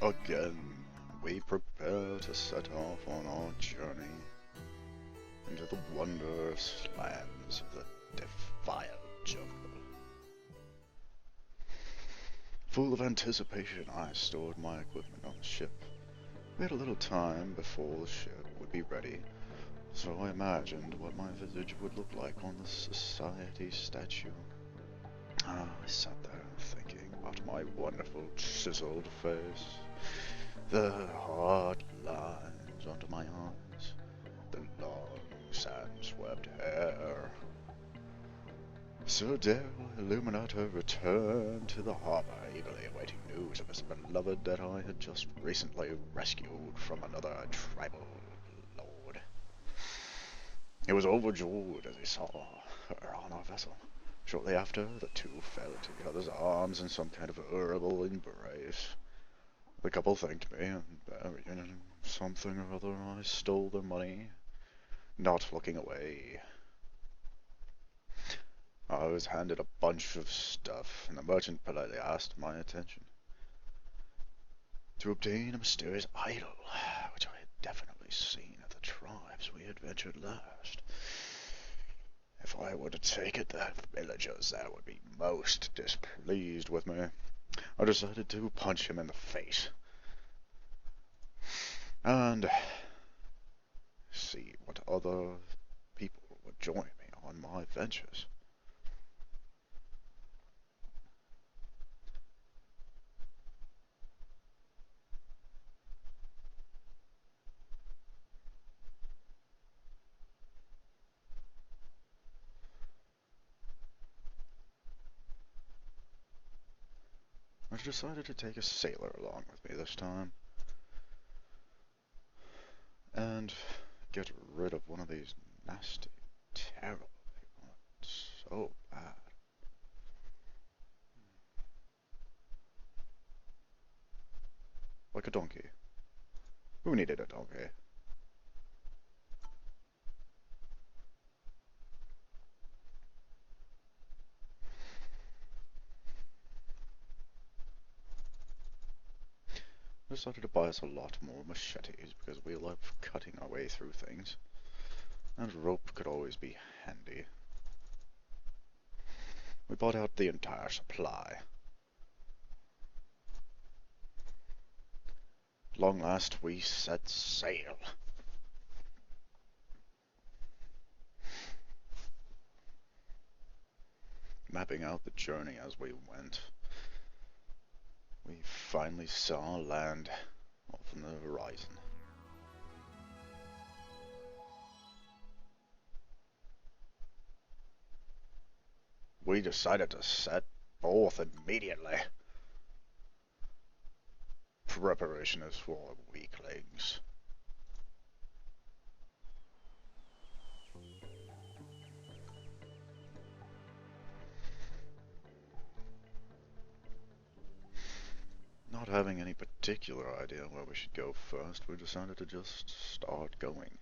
Again, we prepare to set off on our journey into the wondrous lands of the defiled jungle. Full of anticipation, I stored my equipment on the ship. We had a little time before the ship would be ready, so I imagined what my visage would look like on the society statue. I sat there thinking about my wonderful chiseled face, the hard lines under my eyes, the long sand-swept hair. Sir Dale Illuminator returned to the harbor, eagerly awaiting news of his beloved that I had just recently rescued from another tribal lord. He was overjoyed as he saw her on our vessel. Shortly after, the two fell into each other's arms in some kind of horrible embrace. The couple thanked me, and in something or other I stole their money, not looking away. I was handed a bunch of stuff, and the merchant politely asked my attention. To obtain a mysterious idol, which I had definitely seen at the tribes we had ventured last. If I were to take it, the villagers there would be most displeased with me. I decided to punch him in the face, and see what other people would join me on my ventures. I decided to take a sailor along with me this time, and get rid of one of these nasty, terrible people. It's so bad. Like a donkey. Who needed a donkey? I decided to buy us a lot more machetes because we love cutting our way through things, and rope could always be handy. We bought out the entire supply. At long last we set sail. Mapping out the journey as we went, we finally saw land off in the horizon. We decided to set forth immediately. Preparation is for weaklings. Not having any particular idea where we should go first, we decided to just start going.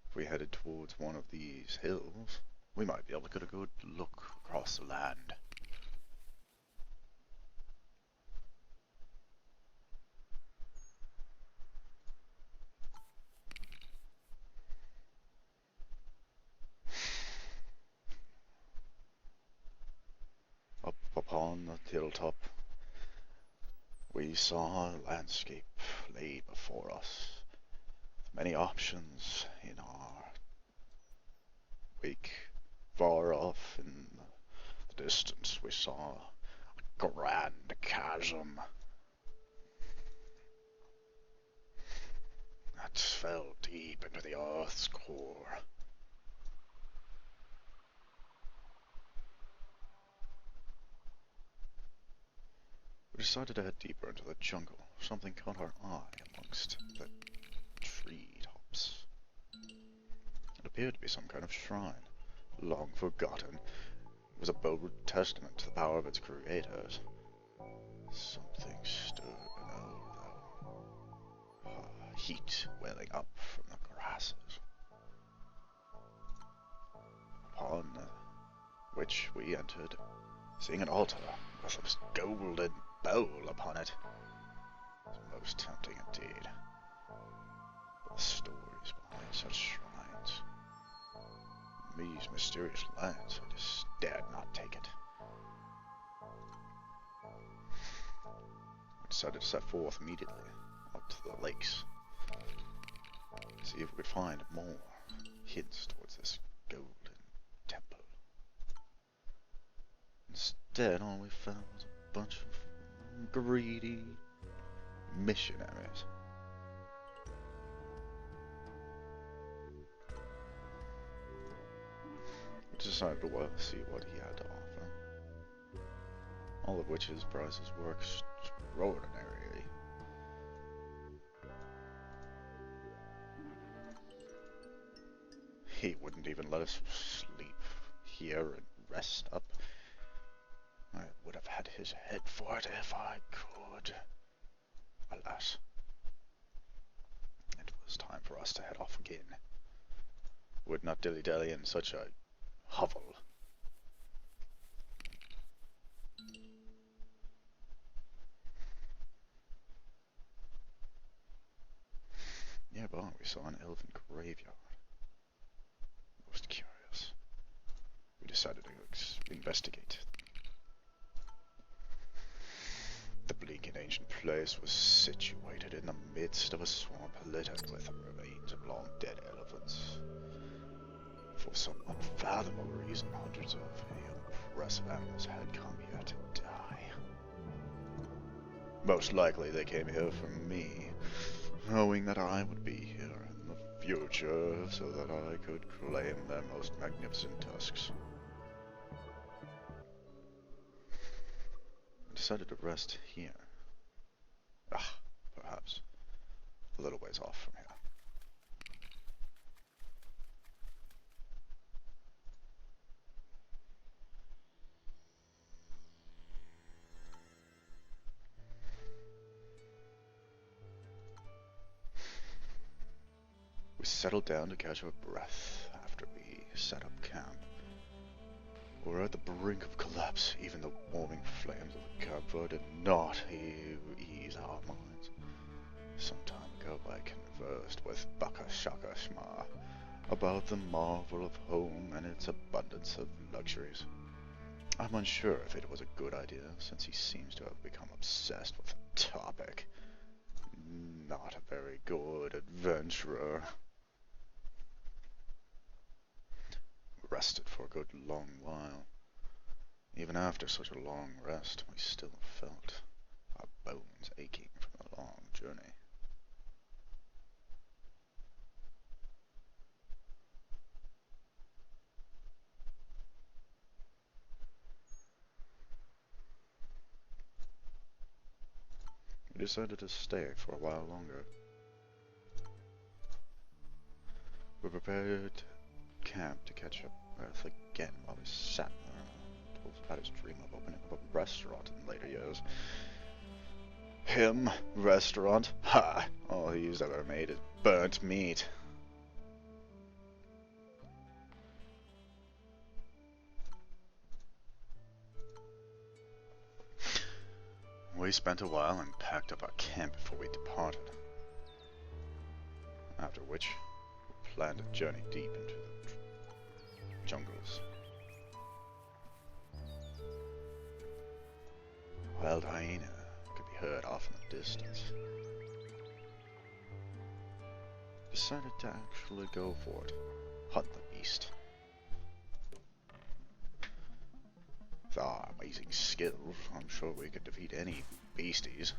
If we headed towards one of these hills, we might be able to get a good look across the land. Up upon the hilltop, we saw a landscape laid before us, with many options in our wake. Far off in the distance we saw a grand chasm that fell deep into the earth's core. We decided to head deeper into the jungle. Something caught our eye amongst the tree tops. It appeared to be some kind of shrine, long forgotten. It was a bold testament to the power of its creators. Something stirred below, though. Heat welling up from the grasses. Upon which we entered, seeing an altar with its golden bowl upon it. It's most tempting indeed. But the stories behind such shrines, these mysterious lands, I just dared not take it. I decided to set forth immediately up to the lakes, see if we could find more hints towards this golden temple. Instead, all we found was a bunch of greedy missionaries. We decided to see what he had to offer, all of which his prices were extraordinary. He wouldn't even let us sleep here and rest up. I would have had his head for it if I could. Alas, it was time for us to head off again. Would not dilly-dally in such a hovel. Nearby we saw an elven graveyard. Most curious. We decided to investigate. The bleak and ancient place was situated in the midst of a swamp littered with the remains of long-dead elephants. For some unfathomable reason, hundreds of impressive animals had come here to die. Most likely they came here for me, knowing that I would be here in the future so that I could claim their most magnificent tusks. I decided to rest here. Perhaps a little ways off from here. We settled down to catch our breath after we set up camp. We were at the brink of collapse. Even the warming flames of the campfire did not ease our minds. Some time ago I conversed with Baka Shaka Shma about the marvel of home and its abundance of luxuries. I'm unsure if it was a good idea, since he seems to have become obsessed with the topic. Not a very good adventurer. We rested for a good long while. Even after such a long rest, we still felt our bones aching from the long journey. We decided to stay for a while longer. We prepared camp to catch up with again while we sat around. Told about his dream of opening up a restaurant in later years. Him? Restaurant? Ha! All he's ever made is burnt meat. We spent a while and packed up our camp before we departed. After which, we planned a journey deep into the jungles. A wild hyena could be heard off in the distance. Decided to actually go for it. Hunt the beast. With our amazing skills, I'm sure we could defeat any beasties.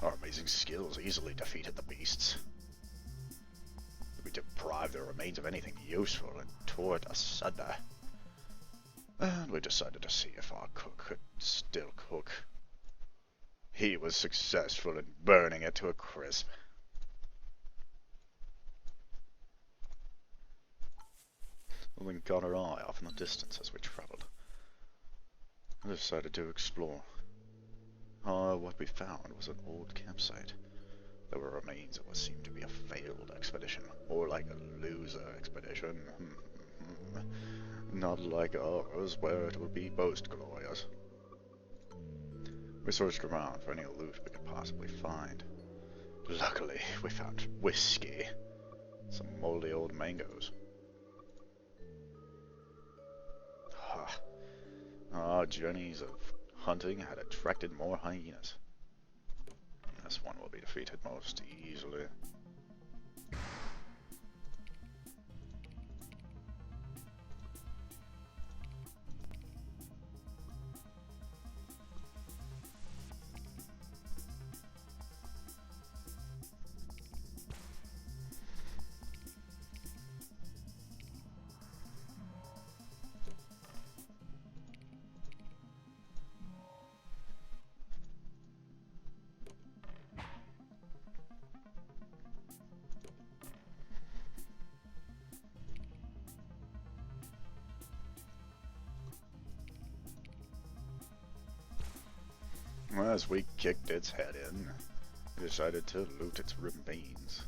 Our amazing skills easily defeated the beasts. the remains of anything useful and tore it asunder. And we decided to see if our cook could still cook. He was successful in burning it to a crisp. We got our eye off in the distance as we traveled. I decided to explore. What we found was an old campsite. There were remains of what seemed to be a failed expedition, or like a loser expedition. Not like ours, where it would be most glorious. We searched around for any loot we could possibly find. Luckily, we found whiskey, some moldy old mangoes. Our journeys of hunting had attracted more hyenas. This one will be defeated most easily. As we kicked its head in, we decided to loot its remains.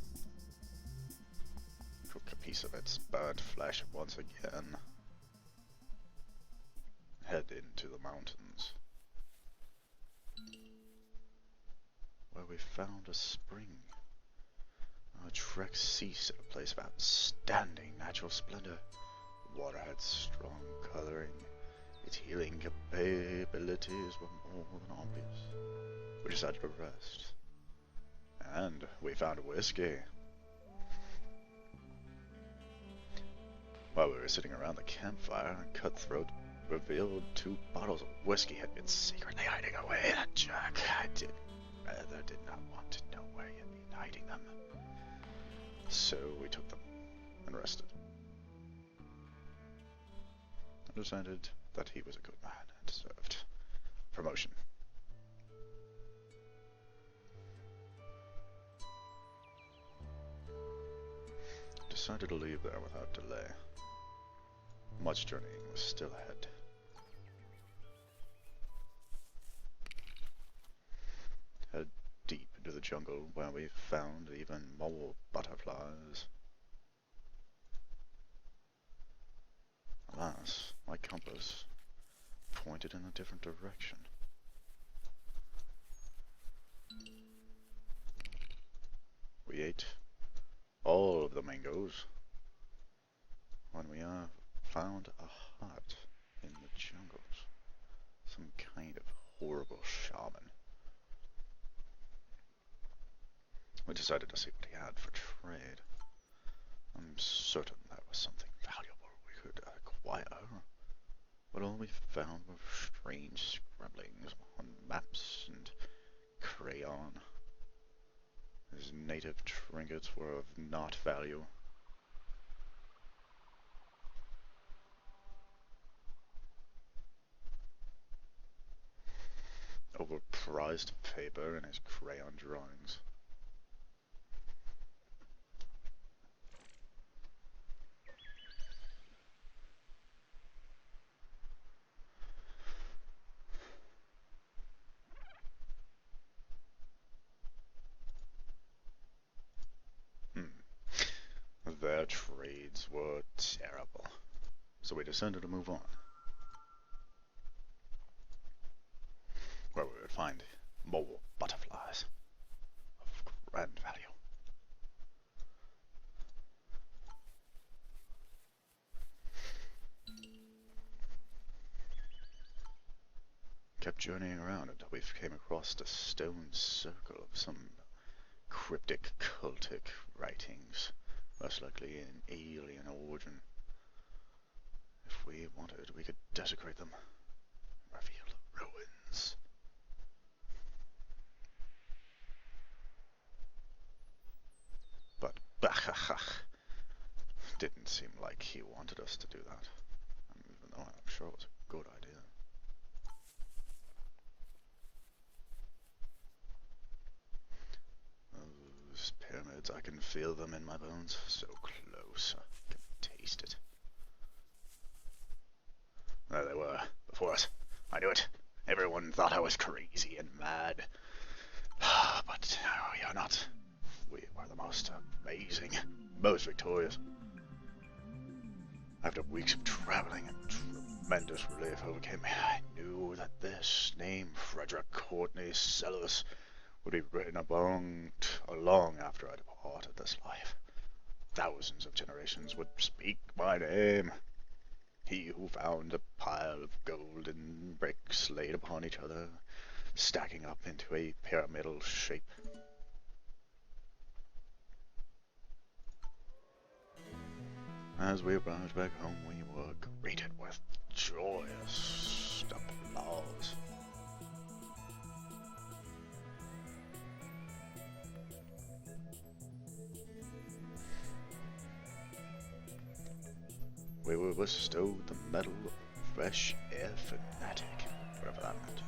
Cook a piece of its burnt flesh once again. Head into the mountains, where we found a spring. Our trek ceased at a place of outstanding natural splendor. The water had strong coloring. Its healing capabilities were more than obvious. We decided to rest. And we found whiskey. While we were sitting around the campfire, Cutthroat revealed 2 bottles of whiskey had been secretly hiding away in a jug. I did not want to know where he had been hiding them. So we took them and rested. I decided that he was a good man and deserved promotion. Decided to leave there without delay. Much journeying was still ahead. Head deep into the jungle where we found even more butterflies. Alas, my compass pointed in a different direction. We ate all of the mangoes when we found a hut in the jungles. Some kind of horrible shaman. We decided to see what he had for trade. I'm certain that was something valuable we could acquire. But all we found were strange scribblings on maps and crayon. His native trinkets were of not value. Overpriced paper and his crayon drawings. Their trades were terrible, so we decided to move on, where we would find more butterflies of grand value. Kept journeying around until we came across a stone circle of some cryptic cultic writings. Most likely an alien origin. If we wanted, we could desecrate them. Reveal the ruins. But, didn't seem like he wanted us to do that, even though I'm sure it was a good idea. Those pyramids, I can feel them in my bones, so close, I can taste it. There they were, before us. I knew it. Everyone thought I was crazy and mad. But we are not. We were the most amazing, most victorious. After weeks of traveling and tremendous relief overcame me, I knew that this name, Frederick Courtney Sellers, would be written long after I departed this life. Thousands of generations would speak my name. He who found a pile of golden bricks laid upon each other, stacking up into a pyramidal shape. As we arrived back home, we were greeted with joyous applause. We were bestowed the medal of Fresh Air Fanatic, whatever that meant.